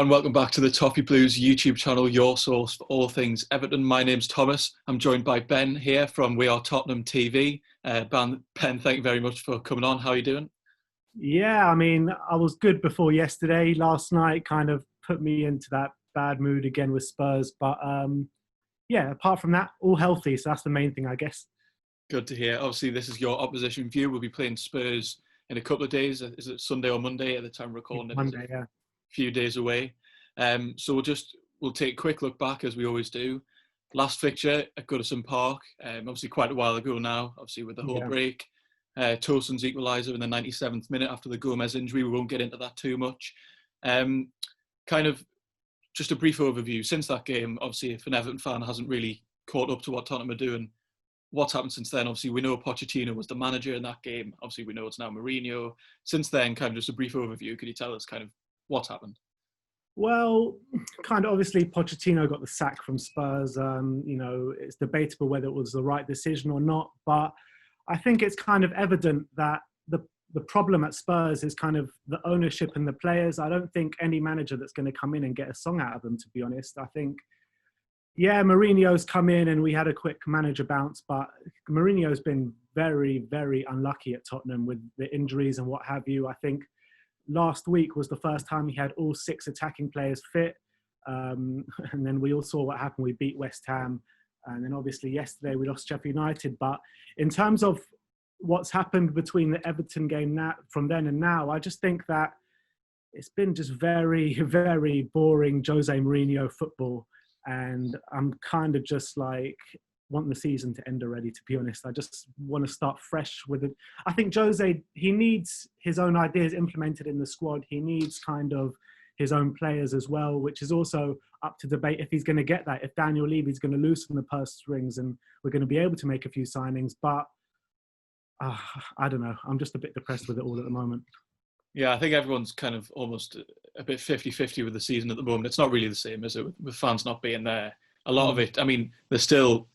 and welcome back to the Toffee Blues YouTube channel, your source for all things Everton. My name's Thomas. I'm joined by Ben here from We Are Tottenham TV. Ben, thank you very much for coming on. How are you doing? Yeah, I mean, I was good before yesterday. Last night kind of put me into that bad mood again with Spurs. But yeah, apart from that, all healthy. So that's the main thing, I guess. Good to hear. Obviously, this is your opposition view. We'll be playing Spurs in a couple of days. Is it Sunday or Monday at the time of recording it? Monday, yeah. Few days away. So we'll take a quick look back as we always do. Last fixture at Goodison Park, obviously quite a while ago now, obviously with the whole break. Tosin's equaliser in the 97th minute after the Gomez injury. We won't get into that too much. Kind of just a brief overview. Since that game, obviously if an Everton fan hasn't really caught up to what Tottenham are doing, what's happened since then? Obviously we know Pochettino was the manager in that game. Obviously we know it's now Mourinho. Since then, kind of just a brief overview. Could you tell us kind of what's happened? Well, kind of obviously Pochettino got the sack from Spurs. It's debatable whether it was the right decision or not, but I think it's kind of evident that the problem at Spurs is kind of the ownership and the players. I don't think any manager that's going to come in and get a song out of them, to be honest. I think, yeah, Mourinho's come in and we had a quick manager bounce, but Mourinho's been very, very unlucky at Tottenham with the injuries and what have you. I think last week was the first time he had all 6 attacking players fit. And then we all saw what happened. We beat West Ham. And then obviously yesterday we lost Sheffield United. But in terms of what's happened between the Everton game from then and now, I just think that it's been just very, very boring Jose Mourinho football. And I'm kind of just like, want the season to end already, to be honest. I just want to start fresh with it. I think Jose, he needs his own ideas implemented in the squad. He needs kind of his own players as well, which is also up to debate if he's going to get that, if Daniel Levy's going to loosen the purse strings and we're going to be able to make a few signings. But I don't know. I'm just a bit depressed with it all at the moment. Yeah, I think everyone's kind of almost a bit 50-50 with the season at the moment. It's not really the same, is it, with fans not being there? A lot of it, I mean, there's still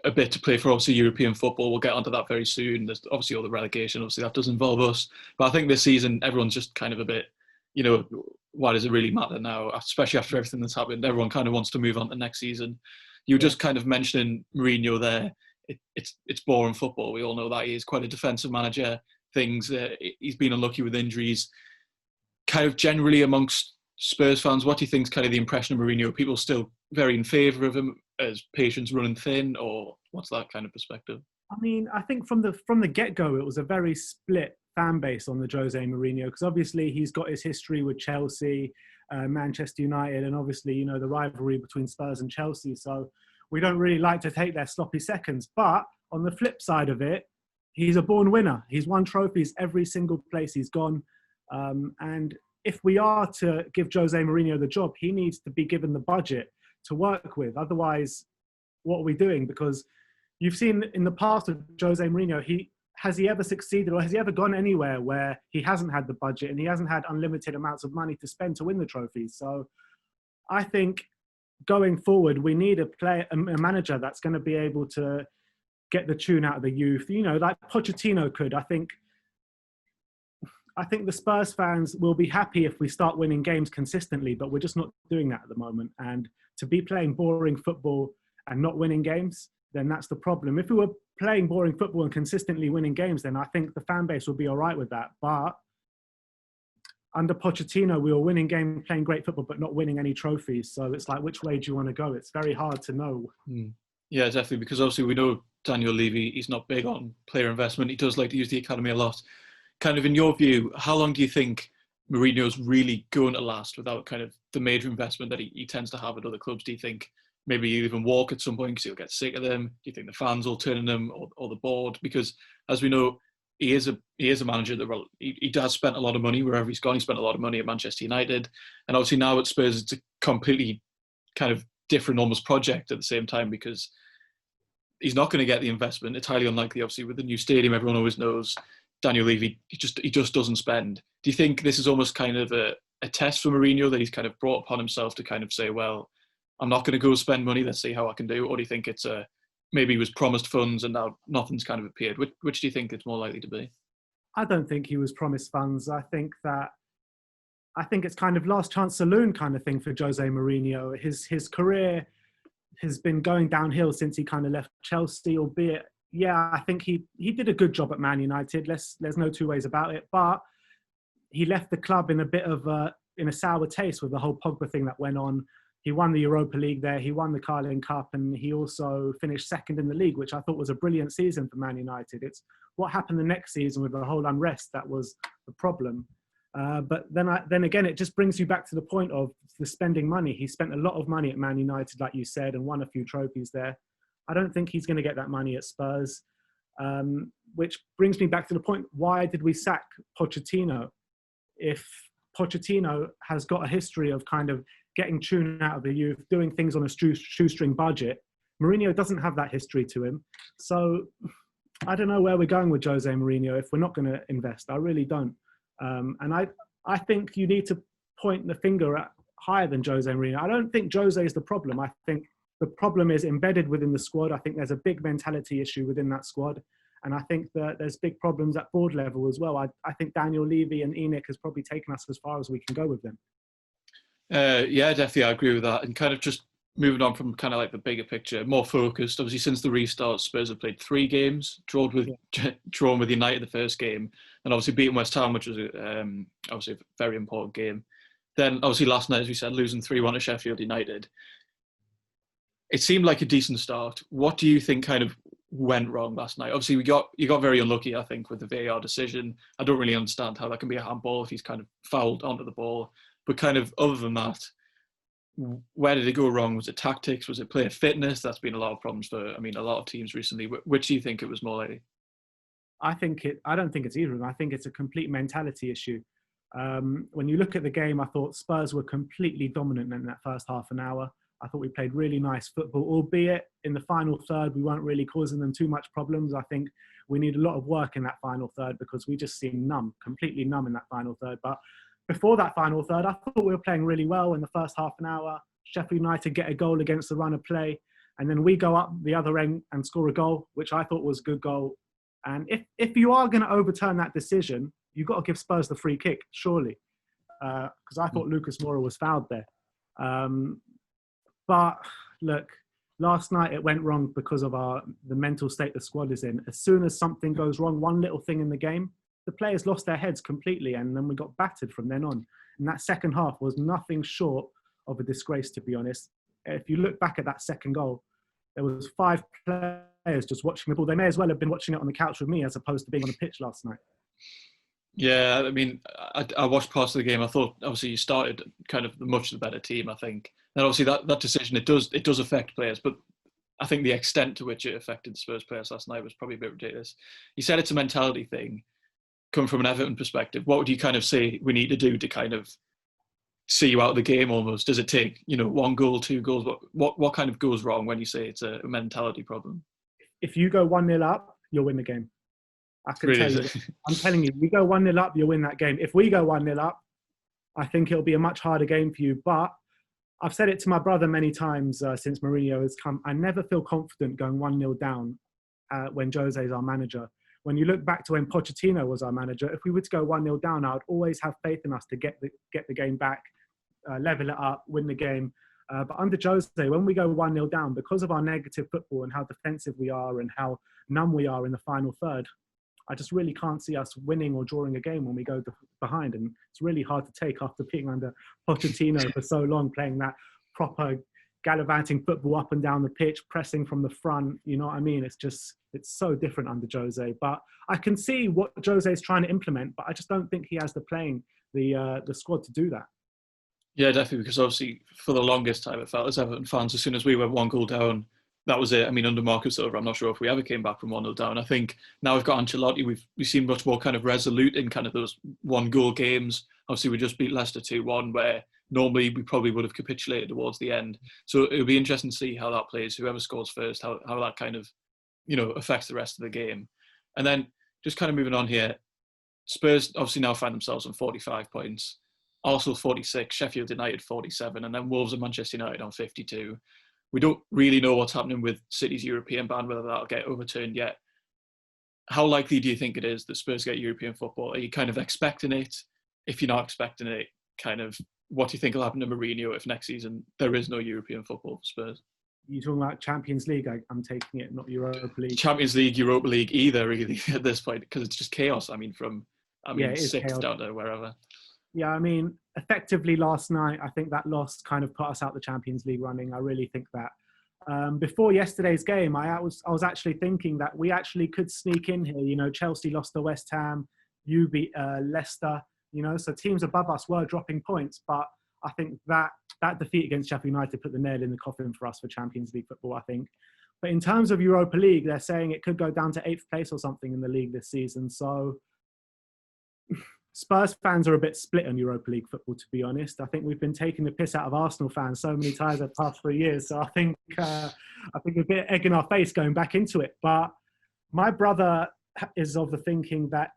a bit to play for, obviously, European football. We'll get onto that very soon. There's obviously all the relegation. Obviously, that does involve us. But I think this season, everyone's just kind of a bit, why does it really matter now? Especially after everything that's happened. Everyone kind of wants to move on to next season. You were just kind of mentioning Mourinho there. It's boring football. We all know that. He is quite a defensive manager. He's been unlucky with injuries. Kind of generally amongst Spurs fans, what do you think is kind of the impression of Mourinho? Are people still very in favour of him as patience running thin, or what's that kind of perspective? I mean, I think from the get-go, it was a very split fan base on the Jose Mourinho, because obviously he's got his history with Chelsea, Manchester United, and obviously, the rivalry between Spurs and Chelsea. So we don't really like to take their sloppy seconds. But on the flip side of it, he's a born winner. He's won trophies every single place he's gone. And if we are to give Jose Mourinho the job, he needs to be given the budget to work with. Otherwise, what are we doing? Because you've seen in the past of Jose Mourinho, has he ever succeeded, or has he ever gone anywhere where he hasn't had the budget and he hasn't had unlimited amounts of money to spend to win the trophies? So I think going forward, we need a manager that's going to be able to get the tune out of the youth, like Pochettino could. I think the Spurs fans will be happy if we start winning games consistently, but we're just not doing that at the moment. And to be playing boring football and not winning games, then that's the problem. If we were playing boring football and consistently winning games, then I think the fan base will be all right with that. But under Pochettino, we were winning games, playing great football, but not winning any trophies. So it's like, which way do you want to go? It's very hard to know. Yeah, definitely, because obviously we know Daniel Levy, he's not big on player investment. He does like to use the academy a lot. Kind of in your view, how long do you think Mourinho's really going to last without kind of the major investment that he tends to have at other clubs? Do you think maybe he'll even walk at some point because he'll get sick of them? Do you think the fans will turn on him, or the board? Because as we know, he is a manager that he has spent a lot of money wherever he's gone. He spent a lot of money at Manchester United, and obviously now at Spurs it's a completely kind of different almost project at the same time, because he's not going to get the investment. It's highly unlikely, obviously, with the new stadium. Everyone always knows Daniel Levy, he just doesn't spend. Do you think this is almost kind of a test for Mourinho, that he's kind of brought upon himself to kind of say, well, I'm not going to go spend money, let's see how I can do? Or do you think it's maybe he was promised funds and now nothing's kind of appeared? Which do you think it's more likely to be? I don't think he was promised funds. I think that I think it's kind of last chance saloon kind of thing for Jose Mourinho. His career has been going downhill since he kind of left Chelsea, albeit, yeah, I think he did a good job at Man United. There's no two ways about it. But he left the club in a bit of in a sour taste with the whole Pogba thing that went on. He won the Europa League there. He won the Carling Cup, and he also finished second in the league, which I thought was a brilliant season for Man United. It's what happened the next season with the whole unrest that was the problem. But then again, it just brings you back to the point of the spending money. He spent a lot of money at Man United, like you said, and won a few trophies there. I don't think he's going to get that money at Spurs, which brings me back to the point, why did we sack Pochettino? If Pochettino has got a history of kind of getting tune out of the youth, doing things on a shoestring budget, Mourinho doesn't have that history to him. So I don't know where we're going with Jose Mourinho if we're not going to invest. I really don't. And I think you need to point the finger at higher than Jose Mourinho. I don't think Jose is the problem. I think the problem is embedded within the squad. I think there's a big mentality issue within that squad. And I think that there's big problems at board level as well. I think Daniel Levy and ENIC has probably taken us as far as we can go with them. Yeah, definitely, I agree with that. And kind of just moving on from kind of like the bigger picture, more focused. Obviously, since the restart, Spurs have played 3 games, drawn with United the first game, and obviously beating West Ham, which was obviously a very important game. Then obviously last night, as we said, losing 3-1 to Sheffield United. It seemed like a decent start. What do you think kind of went wrong last night? Obviously, you got very unlucky, I think, with the VAR decision. I don't really understand how that can be a handball if he's kind of fouled onto the ball. But kind of other than that, where did it go wrong? Was it tactics? Was it player fitness? That's been a lot of problems for, a lot of teams recently. Which do you think it was more likely? I don't think it's either of them. I think it's a complete mentality issue. When you look at the game, I thought Spurs were completely dominant in that first half an hour. I thought we played really nice football, albeit in the final third, we weren't really causing them too much problems. I think we need a lot of work in that final third because we just seemed completely numb in that final third. But before that final third, I thought we were playing really well in the first half an hour. Sheffield United get a goal against the run of play. And then we go up the other end and score a goal, which I thought was a good goal. And if you are going to overturn that decision, you've got to give Spurs the free kick, surely. Because I thought Lucas Moura was fouled there. But look, last night it went wrong because of the mental state the squad is in. As soon as something goes wrong, one little thing in the game, the players lost their heads completely, and then we got battered from then on. And that second half was nothing short of a disgrace, to be honest. If you look back at that second goal, there was 5 players just watching the ball. They may as well have been watching it on the couch with me as opposed to being on the pitch last night. Yeah, I watched parts of the game. I thought obviously you started kind of much the better team, I think. And obviously that decision, it does affect players, but I think the extent to which it affected the Spurs players last night was probably a bit ridiculous. You said it's a mentality thing. Coming from an Everton perspective, what would you kind of say we need to do to kind of see you out of the game almost? Does it take, 1 goal, 2 goals? What kind of goes wrong when you say it's a mentality problem? If you go 1-0 up, you'll win the game. I can tell you. I'm telling you, we go 1-0 up, you'll win that game. If we go 1-0 up, I think it'll be a much harder game for you. But I've said it to my brother many times since Mourinho has come. I never feel confident going 1-0 down when Jose is our manager. When you look back to when Pochettino was our manager, if we were to go 1-0 down, I would always have faith in us to get the game back, level it up, win the game. But under Jose, when we go 1-0 down, because of our negative football and how defensive we are and how numb we are in the final third, I just really can't see us winning or drawing a game when we go behind. And it's really hard to take after being under Pochettino for so long, playing that proper gallivanting football up and down the pitch, pressing from the front. You know what I mean? It's so different under Jose. But I can see what Jose is trying to implement, but I just don't think he has the squad to do that. Yeah, definitely, because obviously for the longest time it felt as Everton fans, as soon as we went 1 goal down, that was it. Under Marcus Silva, I'm not sure if we ever came back from 1-0 down. I think now we've got Ancelotti, we've seen much more kind of resolute in kind of those 1 goal games. Obviously, we just beat Leicester 2-1, where normally we probably would have capitulated towards the end. So it'll be interesting to see how that plays, whoever scores first, how that kind of, affects the rest of the game. And then just kind of moving on here, Spurs obviously now find themselves on 45 points. Arsenal 46, Sheffield United 47, and then Wolves and Manchester United on 52. We don't really know what's happening with City's European ban, whether that'll get overturned yet. How likely do you think it is that Spurs get European football? Are you kind of expecting it? If you're not expecting it, kind of what do you think will happen to Mourinho if next season there is no European football for Spurs? You're talking about Champions League, I'm taking it, not Europa League. Champions League, Europa League, either really at this point, because it's just chaos. I mean, sixth chaos down to wherever. Yeah, I mean, effectively last night, I think that loss kind of put us out the Champions League running. I really think that. Before yesterday's game, I was actually thinking that we actually could sneak in here. You know, Chelsea lost to West Ham, you beat Leicester. You know, so teams above us were dropping points, but I think that defeat against Sheffield United put the nail in the coffin for us for Champions League football, I think. But in terms of Europa League, they're saying it could go down to 8th place or something in the league this season. So Spurs fans are a bit split on Europa League football, to be honest. I think we've been taking the piss out of Arsenal fans so many times over the past 3 years. So I think a bit egg in our face going back into it. But my brother is of the thinking that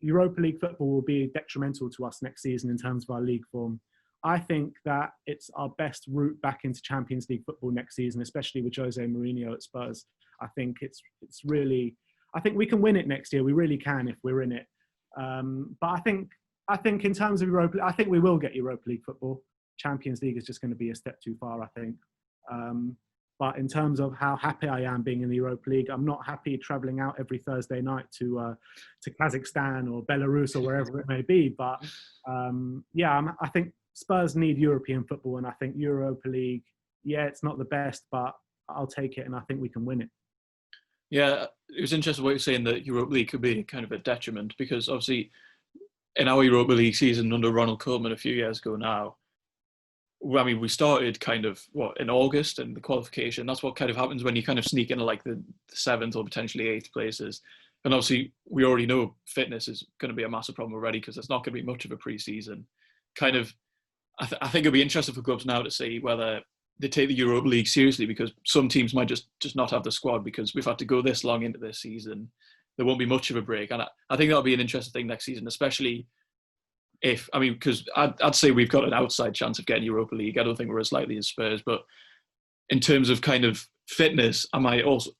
Europa League football will be detrimental to us next season in terms of our league form. I think that it's our best route back into Champions League football next season, especially with Jose Mourinho at Spurs. I think I think we can win it next year. We really can if we're in it. But I think in terms of Europa, I think we will get Europa League football. Champions League is just going to be a step too far, I think. But in terms of how happy I am being in the Europa League, I'm not happy travelling out every Thursday night to Kazakhstan or Belarus or wherever it may be. But I think Spurs need European football, and I think Europa League, it's not the best, but I'll take it, and I think we can win it. Yeah, it was interesting what you're saying that Europa League could be kind of a detriment, because obviously in our Europa League season under Ronald Koeman a few years ago now, I mean, we started kind of in August, and the qualification, that's what kind of happens when you kind of sneak into like the 7th or potentially 8th places. And obviously we already know fitness is going to be a massive problem already, because there's not going to be much of a pre-season. Kind of, I think it'll be interesting for clubs now to see whether they take the Europa League seriously, because some teams might just not have the squad, because we've had to go this long into this season. There won't be much of a break. And I think that'll be an interesting thing next season, especially because I'd say we've got an outside chance of getting Europa League. I don't think we're as likely as Spurs, but in terms of kind of fitness, I might also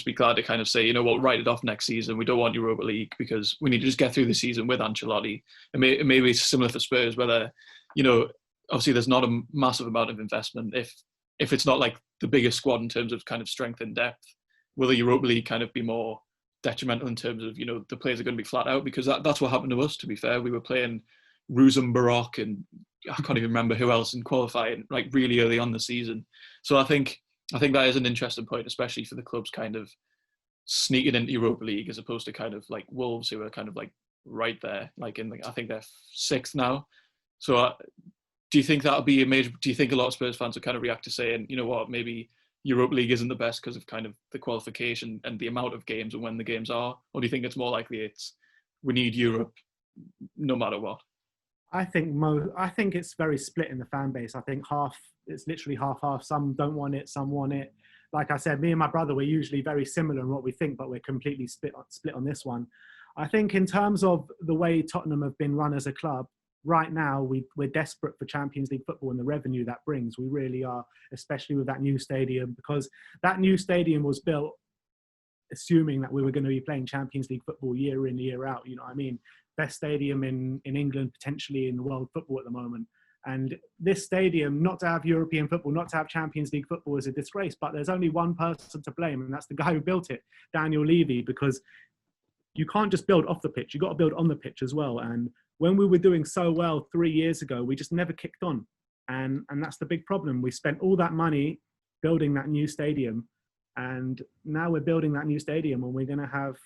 be glad to kind of say, you know what, write it off next season. We don't want Europa League because we need to just get through the season with Ancelotti. And maybe it's similar for Spurs, whether, you know, obviously there's not a massive amount of investment. If it's not like the biggest squad in terms of kind of strength and depth, will the Europa League kind of be more detrimental in terms of, you know, the players are going to be flat out? Because that's what happened to us, to be fair. We were playing Ruzem Barak and I can't even remember who else in qualifying, like really early on the season. So I think that is an interesting point, especially for the clubs kind of sneaking into Europa League as opposed to kind of like Wolves, who are kind of like right there, like I think they're 6th now. So do you think that'll be a major? Do you think a lot of Spurs fans will kind of react to saying, you know what, maybe Europa League isn't the best because of kind of the qualification and the amount of games and when the games are? Or do you think it's more likely we need Europe no matter what? I think it's very split in the fan base. I think it's literally half. Some don't want it, some want it. Like I said, me and my brother, we're usually very similar in what we think, but we're completely split on this one. I think in terms of the way Tottenham have been run as a club, right now we're desperate for Champions League football and the revenue that brings. We really are, especially with that new stadium, because that new stadium was built assuming that we were going to be playing Champions League football year in, year out. You know what I mean? Best stadium in England, potentially in the world football at the moment. And this stadium, not to have European football, not to have Champions League football, is a disgrace. But there's only one person to blame, and that's the guy who built it, Daniel Levy, because you can't just build off the pitch. You've got to build on the pitch as well. And when we were doing so well 3 years ago, we just never kicked on. And that's the big problem. We spent all that money building that new stadium. And now we're building that new stadium and we're going to have...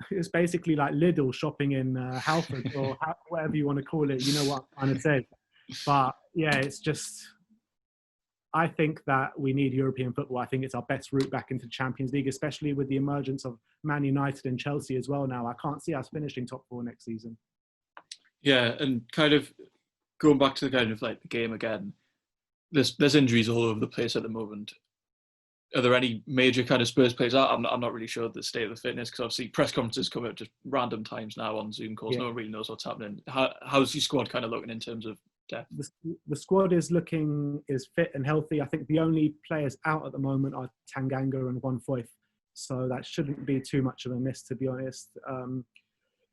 it's basically like Lidl shopping in Halford or whatever you want to call it. You know what I'm trying to say. But yeah, it's just... I think that we need European football. I think it's our best route back into the Champions League, especially with the emergence of Man United and Chelsea as well now. I can't see us finishing top 4 next season. Yeah, and kind of going back to the kind of like the game again, there's injuries all over the place at the moment. Are there any major kind of Spurs players? I'm not really sure the state of the fitness, because obviously press conferences come at just random times now on Zoom calls. Yeah. No one really knows what's happening. How's your squad kind of looking in terms of depth? The squad is fit and healthy. I think the only players out at the moment are Tanganga and One Foyth. So that shouldn't be too much of a miss, to be honest.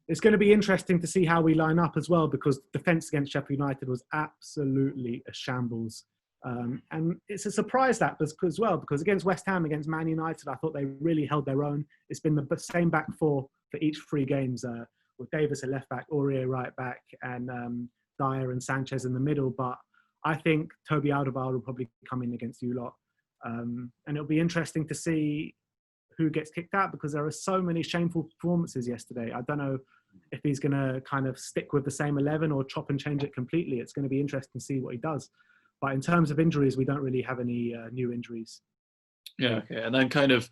it's going to be interesting to see how we line up as well, because defence against Sheffield United was absolutely a shambles. And it's a surprise that as well, because against West Ham, against Man United, I thought they really held their own. It's been the same back four for each 3 games, with Davis at left back, Aurier right back, and Dyer and Sanchez in the middle. But I think Toby Alderweireld will probably come in against you lot. And it'll be interesting to see who gets kicked out, because there are so many shameful performances yesterday. I don't know if he's going to kind of stick with the same 11 or chop and change it completely. It's going to be interesting to see what he does. But in terms of injuries, we don't really have any new injuries. Yeah, okay. And then kind of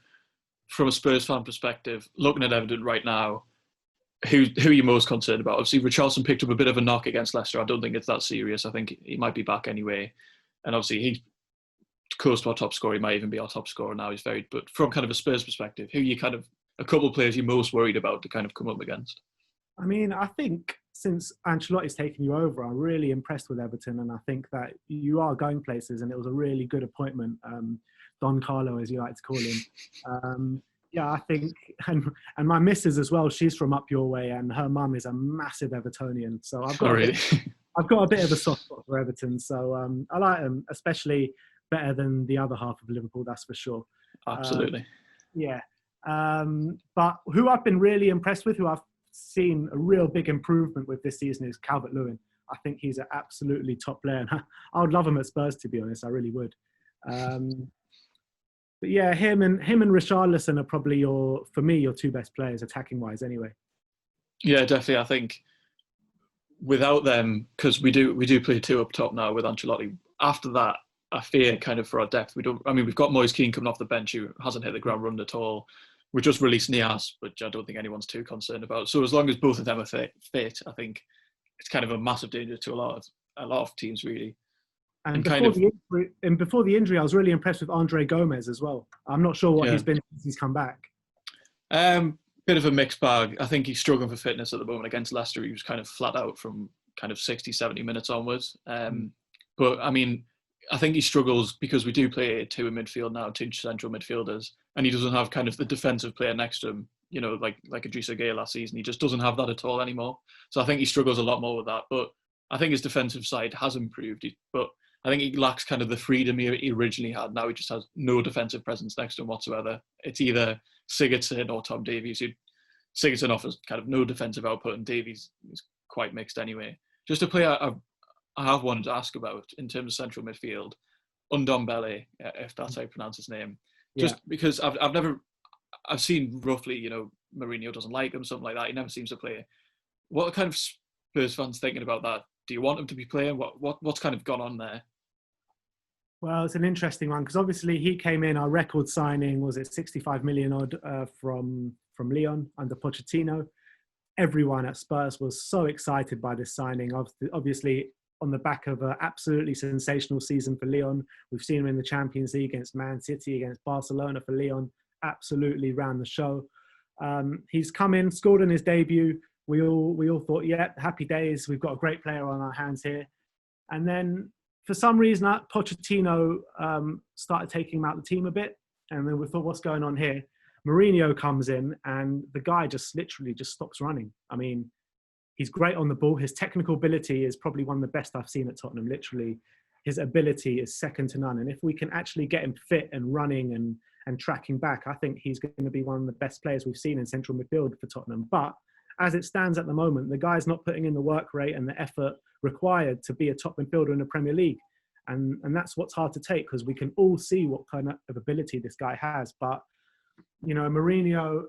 from a Spurs fan perspective, looking at Everton right now, who are you most concerned about? Obviously, Richarlison picked up a bit of a knock against Leicester. I don't think it's that serious. I think he might be back anyway. And obviously, he's close to our top scorer. He might even be our top scorer now. But from kind of a Spurs perspective, who are you kind of, a couple of players you're most worried about to kind of come up against? I mean, I think since Ancelotti's taken you over, I'm really impressed with Everton, and I think that you are going places, and it was a really good appointment. Don Carlo, as you like to call him. Yeah, I think, and my missus as well, she's from up your way, and her mum is a massive Evertonian. So I've got a bit of a soft spot for Everton. So I like them, especially better than the other half of Liverpool, that's for sure. Absolutely. Yeah. But who I've been really impressed with, who I've seen a real big improvement with this season, is Calvert-Lewin. I think he's an absolutely top player. And I would love him at Spurs, to be honest. I really would. But yeah, him and Richarlison are probably your 2 best players, attacking wise, anyway. Yeah, definitely. I think without them, because we do play 2 up top now with Ancelotti. After that, I fear kind of for our depth. We've got Moise Kean coming off the bench, who hasn't hit the ground running at all. We just released Nias, which I don't think anyone's too concerned about. So as long as both of them are fit, I think it's kind of a massive danger to a lot of teams, really. And before the injury, I was really impressed with Andre Gomez as well. I'm not sure what he's been since he's come back. Bit of a mixed bag. I think he's struggling for fitness at the moment. Against Leicester, he was kind of flat out from kind of 60, 70 minutes onwards. But I mean, I think he struggles because we do play 2 in midfield now, 2 central midfielders, and he doesn't have kind of the defensive player next to him, you know, like Idrissa Gueye last season. He just doesn't have that at all anymore. So I think he struggles a lot more with that. But I think his defensive side has improved. But I think he lacks kind of the freedom he originally had. Now he just has no defensive presence next to him whatsoever. It's either Sigurdsson or Tom Davies. Sigurdsson offers kind of no defensive output, and Davies is quite mixed anyway. Just a player I have wanted to ask about in terms of central midfield, Ndombele, if that's how you pronounce his name. Just because I've seen roughly, you know, Mourinho doesn't like him, something like that. He never seems to play. What are kind of Spurs fans thinking about that? Do you want him to be playing? What's kind of gone on there? Well, it's an interesting one, because obviously he came in, our record signing, was it 65 million odd from Lyon under Pochettino. Everyone at Spurs was so excited by this signing. Obviously, on the back of an absolutely sensational season for Lyon. We've seen him in the Champions League against Man City, against Barcelona for Lyon. Absolutely ran the show. He's come in, scored in his debut. We all thought, yeah, happy days. We've got a great player on our hands here. And then for some reason, Pochettino started taking him out of the team a bit. And then we thought, what's going on here? Mourinho comes in, and the guy just literally just stops running. I mean, he's great on the ball. His technical ability is probably one of the best I've seen at Tottenham. Literally, his ability is second to none. And if we can actually get him fit and running and tracking back, I think he's going to be one of the best players we've seen in central midfield for Tottenham. But as it stands at the moment, the guy's not putting in the work rate and the effort required to be a top midfielder in the Premier League. And that's what's hard to take, because we can all see what kind of ability this guy has. But, you know, Mourinho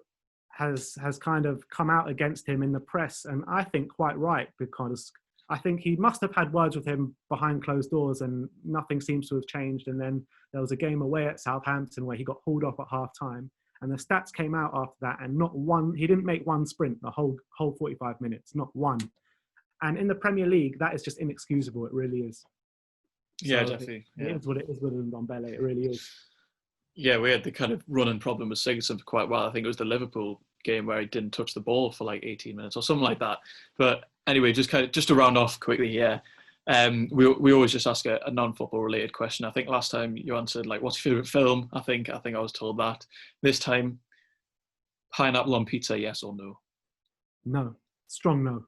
has kind of come out against him in the press, and I think quite right, because I think he must have had words with him behind closed doors, and nothing seems to have changed. And then there was a game away at Southampton where he got hauled off at half time, and the stats came out after that, and he didn't make one sprint the whole 45 minutes, not one. And in the Premier League, that is just inexcusable. It really is. Yeah, so definitely. It is what it is with Ndombele. It really is. Yeah, we had the kind of running problem with Sigurdsson for quite a while. I think it was the Liverpool game where he didn't touch the ball for like 18 minutes or something like that. But anyway, just to round off quickly here, we always just ask a non-football related question. I think last time you answered like, what's your favourite film? I think I was told that. This time, pineapple on pizza, yes or no? No. strong no.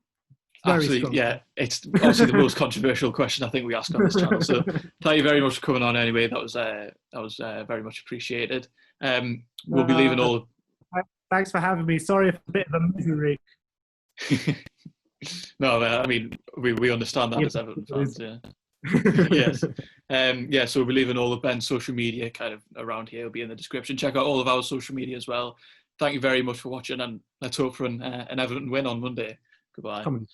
Very Absolutely, strong. yeah. It's obviously the most controversial question I think we ask on this channel. So thank you very much for coming on anyway. That was very much appreciated. We'll be leaving all. Thanks for having me. Sorry for a bit of a misery. No, I mean we understand that as Everton fans. Yeah. Yes. Yeah. So we'll be leaving all of Ben's social media kind of around here. It'll be in the description. Check out all of our social media as well. Thank you very much for watching, and let's hope for an Everton win on Monday. Goodbye. Come on.